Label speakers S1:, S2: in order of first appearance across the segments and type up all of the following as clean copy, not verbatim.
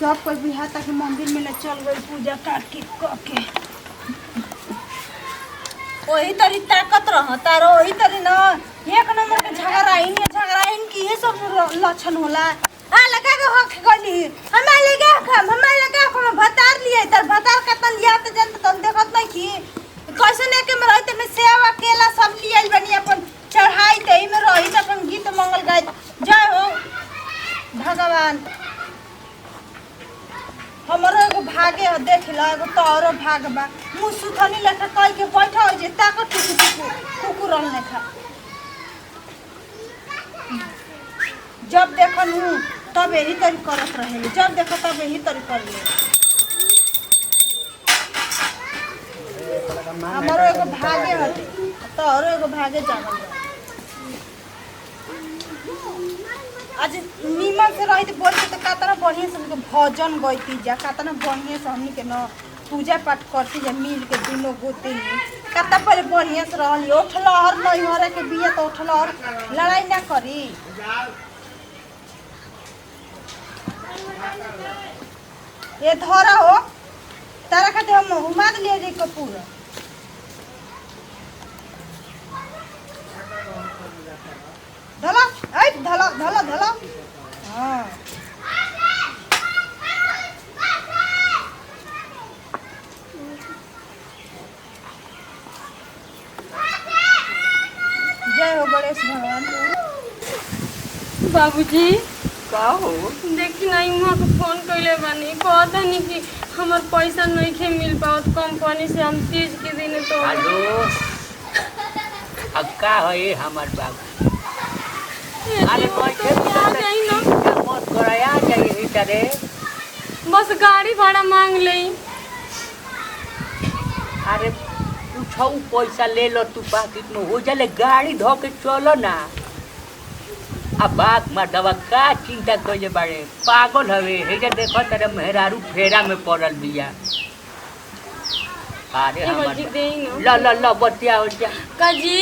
S1: सब कोई बिहाता के मंदिर में ले चल गई पूजा काट के के वही तरी ताकत रह तारो वही तरी न एक नंबर के झगड़ाइन की ये सब लक्षण होला। आ लगा के हक गली हमारे लगा हम भतार लिए तर भतार कतन लिया त जन तुम देखत नहीं की कैसे ने के में रहते में सेव अकेला सब लियल बनी अपन चढ़ाई तई में रही त अपन गीत मंगल गाय जय हो भगवान। हमरो एगो भागे ह देख ल एगो तोरो भाग बा मुंह सुथनी लेखा कह के बैठा हो जे ताकत कुकुर रहने खा जब देखन हूँ तब यही तरी करत रहे जब देखो तब यही तरी कर ले। हमारो एगो भागे हटे तोरो एगो भागे जागल आज नीमन से रही बोल के तो कातना बढ़िया से हमके भजन गईती जा कातना बढ़िया से हमनी के न पूजा पाठ करती जा मिल के दोनों गोते कतना पहले बढ़िया से रहली उठलहर नहीं हरे के बिया तो उठलहर लड़ाई ना करी। ये धरा हो तारा खाते हम उमाद लिए रे कपूर धला ऐ धला धला धला हां जय हो गणेश भगवान।
S2: बाबूजी
S3: का हो
S2: देखी ना वहाँ के फोन कैले बानी कहता नहीं कि हमार पैसा नहीं खे मिल पावत कंपनी से हम तीज के दिन तो
S3: हेलो अब का है ये हमार बाबू अरे कैसे
S2: आ जाई ना
S3: मत कराया जाइए इधरे
S2: बस गाड़ी भाड़ा मांग ले।
S3: अरे तू छौ पैसा ले लो तू पाकिट में हो जाले गाड़ी धो के चलो ना। अब बात मर्दवा का चिंता कइले बाड़े पागल हवे हेजा देखो तेरे मेहरारू फेरा में पड़ल बिया। अरे हमर ल ल ल बतिया हो जा
S2: काजी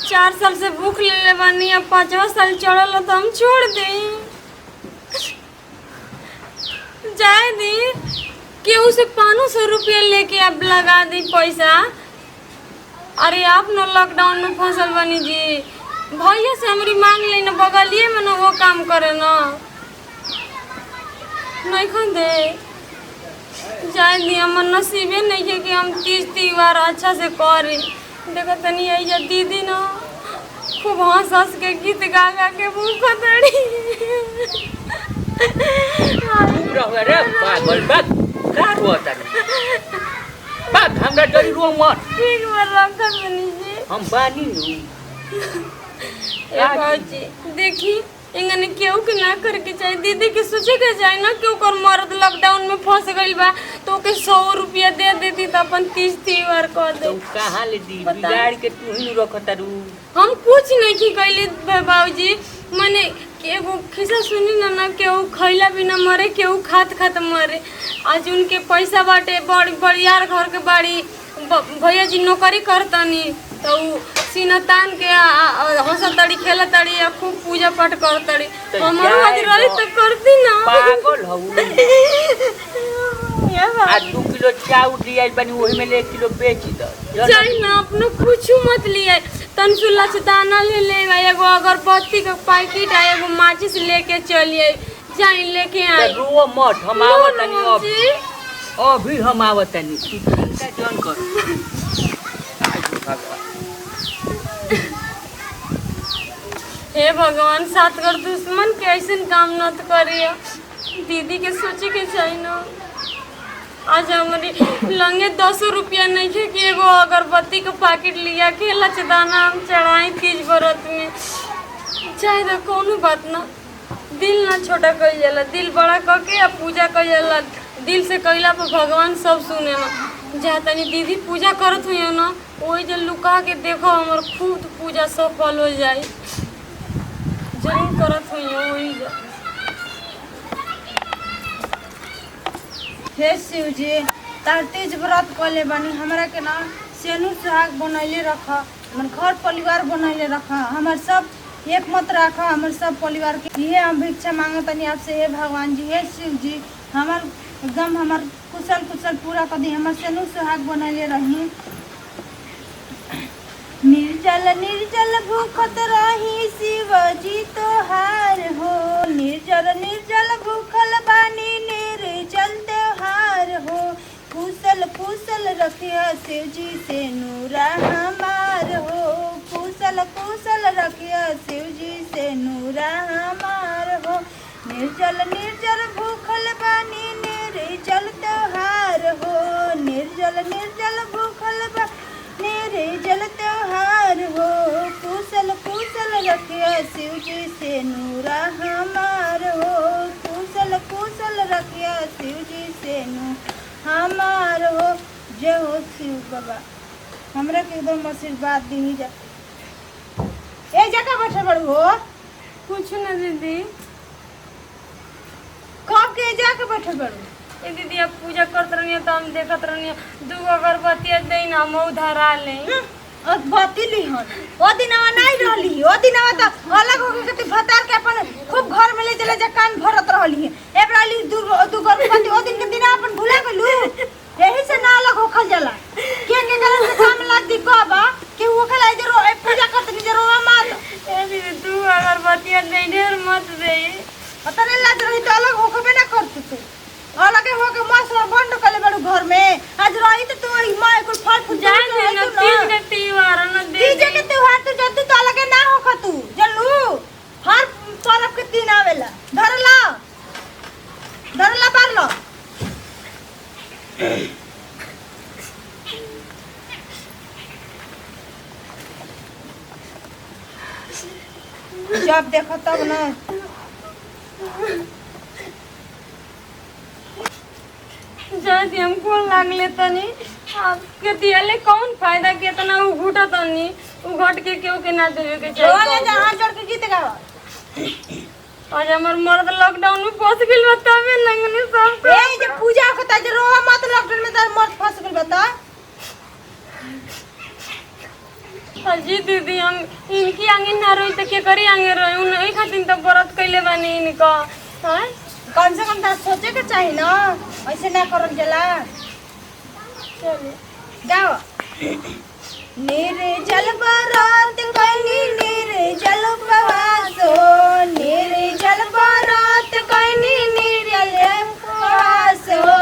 S2: 4 साल से भूख ले बानी अब 5वां साल चढ़ल तो हम छोड़ दे जाए दी केहू से 500 रुपया लेके अब लगा दी पैसा। अरे आप न लॉकडाउन में फसल बनी जी भैया से हमारी मांग ली न बगलिए में न वो काम करे न नहीं खन दे जाए दी हमर नसीबे नहीं है कि हम तीज त्योहार अच्छा से करे। देखो तनी ये दीदी न खूब हंस हंस के गीत गा गा के मुँह खतड़ी
S3: रे पागल बात का रोता बात हमरा डरी रो मत
S2: ठीक बार रखत बनी जी
S3: हम बानी नु
S2: ए बाजी देखी इंगने केहू के ना करके चाहिए दीदी के सोचे के जाए ना क्यों कर मर्द लॉकडाउन में फंस गइल बा तो के 100 रुपया दे देती तो अपन तीज त्योहार कर दे।
S3: तू कहां ले दी बिगाड़ के तू ही रखत रू
S2: हम कुछ नहीं की कइले बाबूजी माने एगो खिस्सा सुनी ना केहू खइला बिना मरे केहू खात खात मरे। आज उनके पैसा बाटे बड़ियार घर के बाड़ी भैया जी नौकरी करतनी तो सीना तान के हंसतड़ी खेलतड़ी या खूब पूजा पाठ करतड़ी हमारो आज रही तो करती ना
S3: पागल हो आज 2 किलो चाउर दिया बनी वही में 1 किलो बेच दो
S2: जाई ना अपना कुछ मत लिए तन सुला से दाना ले ले एगो अगरबत्ती का पैकेट आ एगो माचिस लेके चलिए जाई लेके आई
S3: रो मत हम आवतनी अभी हम आवतनी चिंता जन कर
S2: हे भगवान सातगर दुश्मन के ऐसे काम न करियो दीदी के सोचे के चाहिए ना। आज हमारी लंगे 200 रुपया नहीं है कि एगो अगरबत्ती का पैकेट लिया के लचदाना हम चढ़ाई तीज व्रत में चाहे तो कोनो बात ना दिल ना छोटा कइल जाला दिल बड़ा करके अब पूजा कइल जाला दिल से कइला पर भगवान सब सुने ना। जहाँ तनी दीदी पूजा करत हुई ना वही जो लुका के देखो हमार खूब पूजा सफल हो जाए जरूर करत हुई वही जा।
S1: हे शिव जी तार तीज व्रत कले बानी हमरा के ना सेनूर सुहाग बनैले रख मन घर परिवार बनैले रख हमार सब एक मत रखा हमारे सब परिवार के। ये हम भिक्षा मांगो तनी आपसे, हे भगवान जी, हे शिव जी, हमार एकदम हमार कुशल कुशल पूरा कर दी, हमार सेनु सुहाग बनले रही। निर्जल निर्जल भूखत रही शिव जी तोहार हो, निर्जल निर्जल भूखल बानी निर्जल त्योहार हो। कुशल कुशल रखिया शिव जी से नूरा हमार हो, कुशल कुशल रखिया शिव जी से नूरा हमार हो। निर्जल निर्जल भूखल बानी निर्जल त्योहार हो, निर्जल निर्जल भूखल बानी निर्जल त्योहार हो। कुशल कुशल रखिया शिव जी से नूरा हमार हो, कुशल कुशल रखिया शिव जी से नूरा हमार हो। जय हो शिव बाबा, हमरा के एकदम आशीर्वाद दी जा। ए जगह बैठे बड़ हो
S2: कुछ ना दीदी।
S1: कब के जाके बैठे बड़ू?
S2: ए दीदी अब पूजा करत रहनी तो हम देखत रहनी 2 अगरबत्ती दे ना हम धरा ले।
S1: बत्ती ली हन ओ दिनवा नहीं रहली, ओ दिनवा तो अलग हो के भतार के अपन खूब घर में ले चले जा कान भरत रहली। एक रहली 2 अगरबत्ती ओ दिन के दिन अपन भुला गेलू, यही से ना अलग होखल जाला। के कारण से काम लाग दी कहबा कि वो खलाई जरो पूजा करतनी जरो मत।
S2: ए दीदी 2 अगरबत्ती दे ढेर मत दे।
S1: अतने लाज रही तो अलग होखबे ना करत तू, अलग होके मस्त बंद कर बड़ू घर में। आज रही तो तू माय कुल फल फूल
S2: जाए ना तीज के त्योहार न दे।
S1: तीज के त्योहार तो जल्दी तो अलग ना होख तू जल्लू, हर पर्व के दिन आवेला। धरला बार लो। जब देखो तब ना
S2: जाती हमको लागले तनी आप के दियाले कौन फायदा केतना उघटा तनी उघट के केहू के ना देवे के
S1: रोले
S2: चाहिए।
S1: जहां जोड़ के गीत गावा।
S2: आज हमर मर्द लॉकडाउन में फंस गेल बतावे लगने सब।
S1: ए जे पूजा होता जे रोवा मत लॉकडाउन में तार मर्द फंस गेल बता।
S2: हाजी दीदी हम इनकी आगे ना रही तो के करी आगे रही उन ओई खातिर तो व्रत कइले बानी इनका। हां
S1: कम से कम तार सोचे के चाहिए ना, ऐसे ना करल जाला।
S2: चलिए
S1: गाओ। निर्जल व्रत कइनी निर्जल उपवास हो, निर्जल व्रत कइनी निर्जल उपवास हो।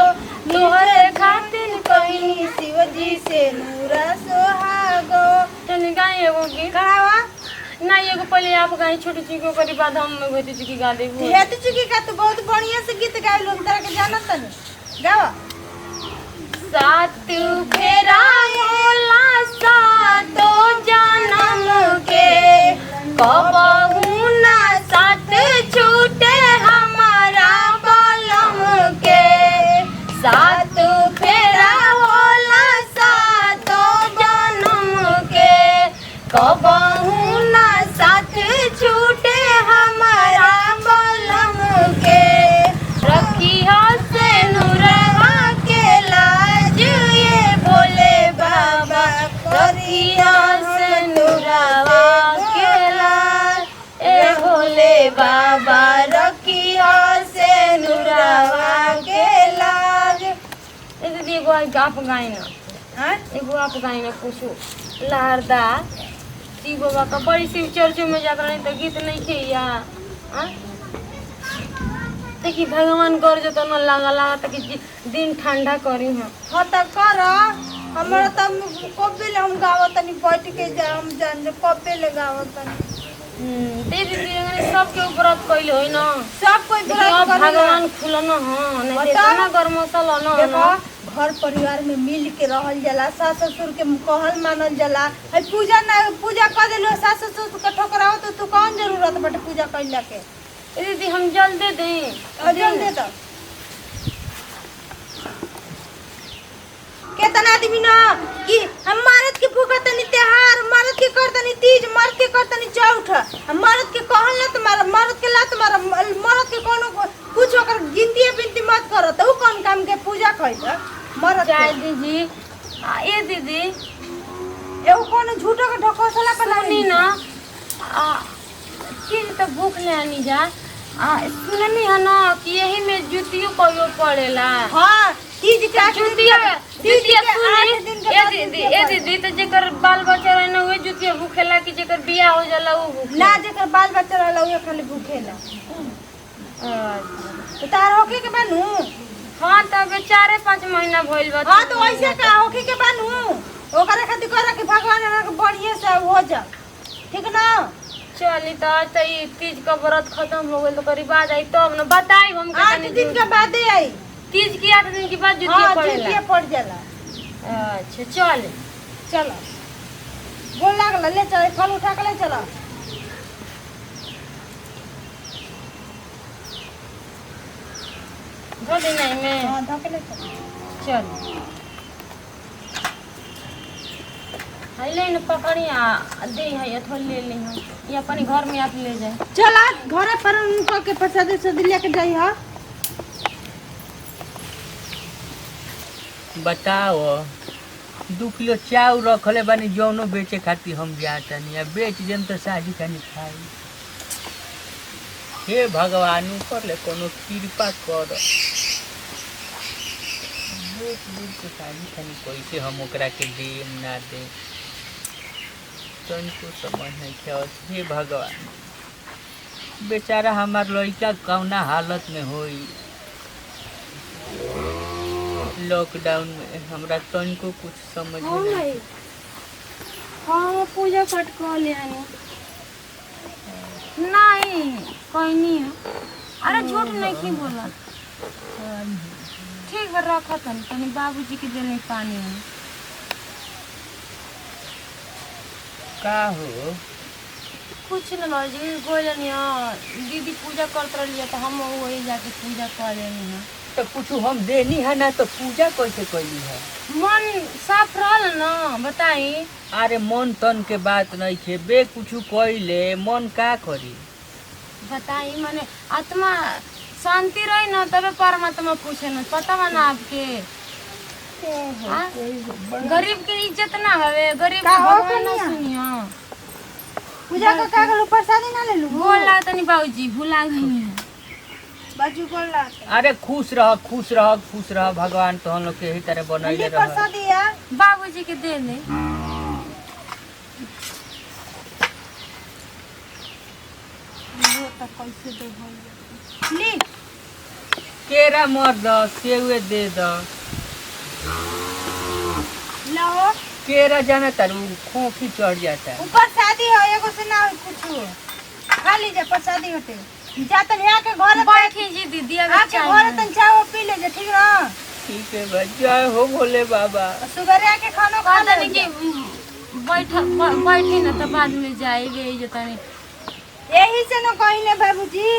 S1: तोहरे खातिर कइनी शिव जी से नूरा सुहागो।
S2: चलिए गाय एगो गीत
S1: गावा।
S2: ना एगो पहले आप गाय छोटी चीको करी बाद हम गोती चुकी गा देबो।
S1: हे तो चुकी का तू बहुत बढ़िया से गीत गाय लोग तरह के जानत नहीं। गावा।
S2: सात फेरा होला सातो जन्म के, कबहू ना साथ छूटे हमारा बलम के। सात फेरा होला सातो जन्म के, कबहू ना साथ छूटे हमारा बलम के। रखिया से नुरवा के लाज ये भोले बाबा, रखिया से नुरवा के लाज ए भोले बाबा, रखिया से नुरवा के लाज। ए दीदी एगो आप गाई ना,
S1: हां
S2: एगो आप गाई ना पूछो लहरदा शिव बाबा का बड़ी शिव चर्चों में जाकर नहीं तो गीत नहीं खेया। देखी भगवान कर जो तो न लगा तक दिन ठंडा करी हम।
S1: हाँ तो कर हमारा तब कब्बे ले हम गावत तनी बैठ के जा हम जान कब्बे ले गावत तनी।
S2: दे दीदी अंगने सब के व्रत कइले होई ना,
S1: सब कोई
S2: देखी अब भगवान खुलन हां नहीं तो इतना गर्म मसाला ना
S1: देखो घर परिवार में मिल के रहल जाला, सास ससुर के कहल मानल जाला। है पूजा ना पूजा कर देलो सास ससुर के ठोकराओ तो तू कौन जरूरत बटे पूजा कइला के।
S2: ए दीदी हम जल दे दें
S1: अजल दे तो केतना आदमी ना कि हम मर्द के भूखा तनी त्योहार, मर्द के करतनी तीज, मर्द के करतनी चौथ, मर्द के कहल ना तुम्हारा मर्द के ला तुम्हारा मर्द के कोनो कुछ ओकर गिनती बिनती मत करो तो कौन काम के पूजा कइल मर्द
S2: जाय दीदी। ए दीदी
S1: एगो कोनो झूठो के ढकोसला
S2: सुनी ना तो भूख ले आनी जा सुननी है ना कि यही में जुतियों कहियो पड़ेला
S1: हाँ तीज के
S2: जुतिया जुतिया
S1: आठ दिन के बाद
S2: ए दीदी तो जेकर बाल बच्चा रहे ना उहे जुतिया भूखेला कि जेकर बियाह हो जाला उ भूखेला
S1: ना जेकर बाल बच्चा रहला उहे खाली भूखेला तो तार होके के बनू
S2: हाँ तब 4-5 महीना भइल बा
S1: हाँ तो ऐसे का होके के बनू ओकरे खातिर कर कि भगवान हमरा के बढ़िया से हो जा ठीक ना
S2: चली तो आज तो ये तीज का व्रत खत्म हो गइल तो करीब आ जाई तब न बताई हम
S1: 8 दिन के बाद आई
S2: तीज की 8 दिन के बाद जुतिया
S1: हाँ
S2: पड़ेला
S1: जुतिया पड़ जाला
S2: अच्छा चल
S1: चलो गोल लागल ले चल फल उठा के ले चलो
S2: धो देना में
S1: हाँ धो के ले चलो
S2: चल ले न पकड़िया दे है अथवा ले ले हम ये अपने घर में आप ले जाए
S1: चला घरे पर उनको के प्रसाद से लेके जाई हा
S3: बताओ 2 किलो चाउ रखले बानी जौनो बेचे खातिर हम जातनी बेच देम तो शादी खानी खाई हे भगवान ऊपर ले कोनो कृपा कर बेच देम तो शादी खानी कैसे हम ओकरा के देम ना दे तनको समझ नहीं क्या हे भगवान बेचारा हमार लड़का कौना हालत में होई लॉकडाउन में हमरा तनको कुछ समझ में नहीं
S2: हाँ पूजा पाठ कर ले आनी नहीं कोई नहीं है अरे झूठ नहीं की बोला ठीक है रखा तनी बाबूजी के देने पानी है
S3: का हो
S2: कुछ न बाबूजी गोलनिया दीदी पूजा करत रही तो हम वही जाके पूजा कर लेनी है
S3: तो कुछ हम देनी है ना तो पूजा कैसे कैली है
S2: मन साफ रहल ना बताई
S3: अरे मन तन के बात नहीं थे बे कुछ कैले मन का करी
S2: बताई माने आत्मा शांति रही ना तबे परमात्मा पूछे ना पता बा ना आपके गरीब के इज्जत ना हवे गरीब के भगवान ना सुनियो
S1: पूजा का कागल प्रसादी ना ले लू
S2: बोल ला तनी बाबूजी भुला गई है
S1: बाजू बोल ला
S3: अरे खुश रह भगवान तो हम लोग के यही तरह बनैले रह
S1: प्रसादी है
S2: बाबूजी के दे ले
S1: कैसे दे ली
S3: केरा मर द सेवे दे द
S1: लो
S3: केरा जाने तारू खोखी चढ़ जाता है
S1: ऊपर शादी है एगो से ना कुछ खा लीजिए प्रसादी होते जा तन यहाँ के घर
S2: बैठी जी दीदी अगर
S1: आके घर तन चाय पी ले जा ठीक ना
S3: ठीक है भाई जय हो भोले बाबा
S1: सुबह आके खाना खा
S2: पता
S1: ले
S2: नहीं कि बैठी ना तो बाद में जाएगे जो तनी
S1: यही से न कहिले बाबूजी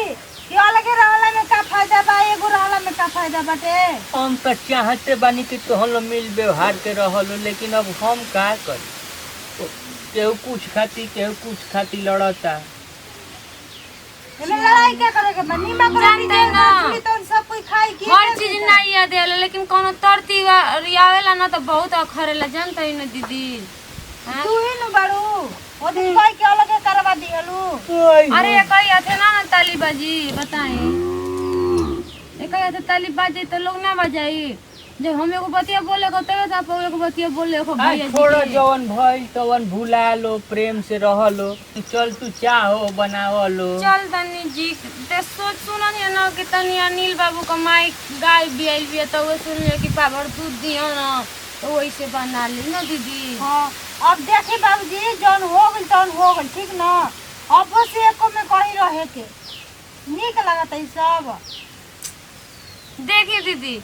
S1: कि अलगे रहला में का फायदा बा एगो रहला में का फायदा बाटे
S3: हम तो चाहते बानी कि तोहन लोग मिल व्यवहार के रहलो लेकिन अब हम का करी केहू कुछ खाती लड़ता
S1: एमे लड़ाई क्या करेगा बनी मा
S2: जानते ना।
S1: तो सब कोई खाई की
S2: हर चीज नहीं याद आवेला लेकिन कोनो तरती आवेला ना तो बहुत अखरेला जानते ही ना दीदी हाँ?
S1: तू ही न बाड़ू ओ दिन कोई के अलगे करवा दिहलू
S2: अरे एकई आथे ना तालीबाजी बताई एकई आथे तालीबाजी तो लोग ना बजाई जब हम एगो बतिया बोले को तबे आप एगो बतिया बोले को भैया जी
S3: छोड़ो
S2: के।
S3: जवन भइल तवन भुला लो प्रेम से रहलो चल तू चाहो बनावो लो
S2: चल तनी जी ते सोच सुननी ना कि तनी अनिल बाबू का माई गाय बियाइल बिया तो वो सुन ले कि पावर दूध दियो ना तो वैसे बना ली ना दीदी
S1: हां अब देखी बाबूजी जौन हो गइल तौन हो गइल ठीक ना अब से एको में कहीं रहे के नीक लागत है सब
S2: देखिए दीदी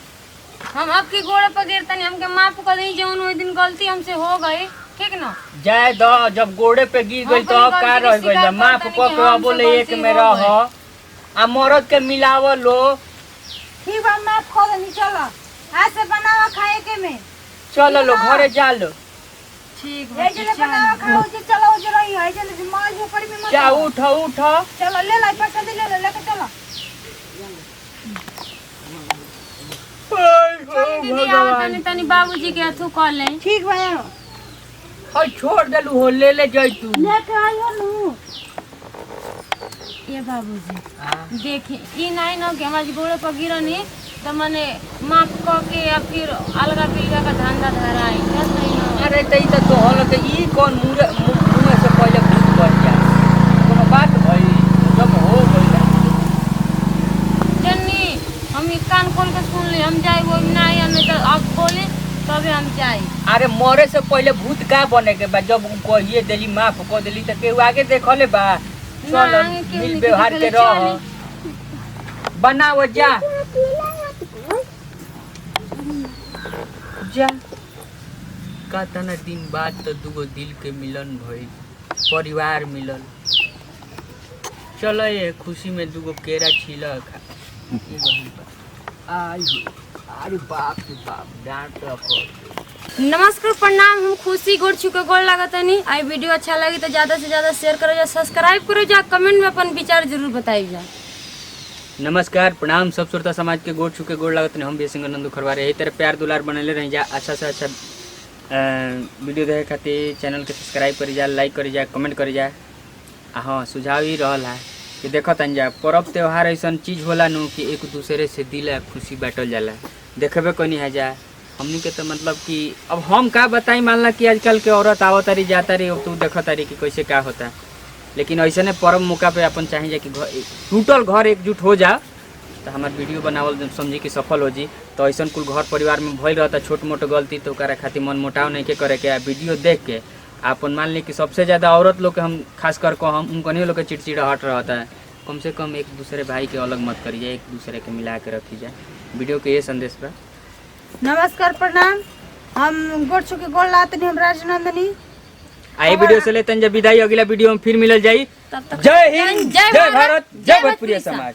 S2: हम आपकी गोड़ पर गिरतनी हमके माफ कर दी जौन ओइ दिन गलती हमसे हो गई ठीक ना
S3: जाए दो जब गोड़े पे गिर गई तो अब का रह गई माफ क के बोले एक में रह आ मरद के मिलाव लो
S1: ठीक बा माफ कर दनी चलो आज से बनावा खाए के में
S3: चलो लो घरे जा लो
S2: ठीक
S1: ये जे बनावा खाओ जे चलो जे रही है जे माल झोपड़ी में मत
S3: जा
S1: आओ।
S3: उठ
S1: चलो ले ला पैसा दे ले लेके चलो
S2: दीदी आवा तनी तनी बाबूजी के अथु कर ले
S1: ठीक बा यार
S3: हई छोड़ देलू हो ले ले जाई तू
S1: लेके आइयो नु
S2: ये बाबूजी
S3: हाँ।
S2: देखी ई नहीं ना कि हमारे गोड़े पर गिरनी तो मैंने माफ कह के या फिर अलगा पिलगा का धंधा धराई नहीं ना।
S3: अरे तो हल के ई कौन मुँह से पहले भूत बढ़ जाए कोनो बात भई जब हो गई
S2: जन्नी हम ई कान खोल के सुन ली हम जाए वो नहीं या नहीं तो अब बोले तबे हम जाए।
S3: अरे मरे से पहले भूत का बने के बा जब कहिए देली माफ कर देली तो केहू आगे देखले बा चल
S2: नहीं, केहू
S3: मिल
S2: नहीं
S3: व्यवहार के
S2: देखले,
S3: रह बनाओ जा जा का तना दिन बाद तो दुगो दिल के मिलन भई परिवार मिलल चलो ये खुशी में दुगो केरा छिला खा ई गइल बा। आई अरे बाप रे बाप डांट रखो।
S2: नमस्कार प्रणाम हम खुशी गोड़ छुके गोड़ लागतनी आई वीडियो अच्छा लगी तो ज्यादा से ज्यादा शेयर करो जा सब्सक्राइब करो जा कमेंट में अपन विचार जरूर बताइए जा।
S3: नमस्कार प्रणाम सब श्रोता समाज के गोड़ छुके गोड़ लागत हम भी सिंह नंदू खरवारे यही तरह प्यार दुलार बनले रही जा अच्छा से अच्छा वीडियो देखे खातिर चैनल के सब्सक्राइब करी जा लाइक करी जा कमेंट करी जा। हाँ सुझाव ही रहल है कि देखत जा पर्व त्योहार ऐसा चीज़ होला नु कि एक दूसरे से दिल खुशी बांटल जाला देखबे कनी है जा हमनी के तो मतलब कि अब हम का बताई मानला कि आजकल के औरत आवत तारी जाता रही तू देखत तारी कि कैसे का होता लेकिन ऐसे ने पर्व मौका पे अपन चाहिए कि टूटल घर एकजुट हो जा तो हमार वीडियो बनावल समझी कि सफल हो जी तो ऐसा कुल घर परिवार में भइल रहता छोट मोट गलती तो ओकरा खातिर मन मोटाव नहीं के करे के वीडियो देख के अपन मान ली कि सबसे ज़्यादा औरत लोग के हम खास कर को हम उनको लोग के चिड़चिड़ाहट रहता है कम से कम एक दूसरे भाई के अलग मत करी जाए एक दूसरे के मिला के रखी जाए वीडियो के ये संदेश पर
S1: नमस्कार प्रणाम हम गोड़ छुके गोड़ लागतनी हम राजनंदनी
S3: आई वीडियो से लेते हैं जब विदाई अगला वीडियो में फिर मिलल जाई।
S2: तब तक
S3: जय हिंद जय भारत जय भोजपुरी समाज।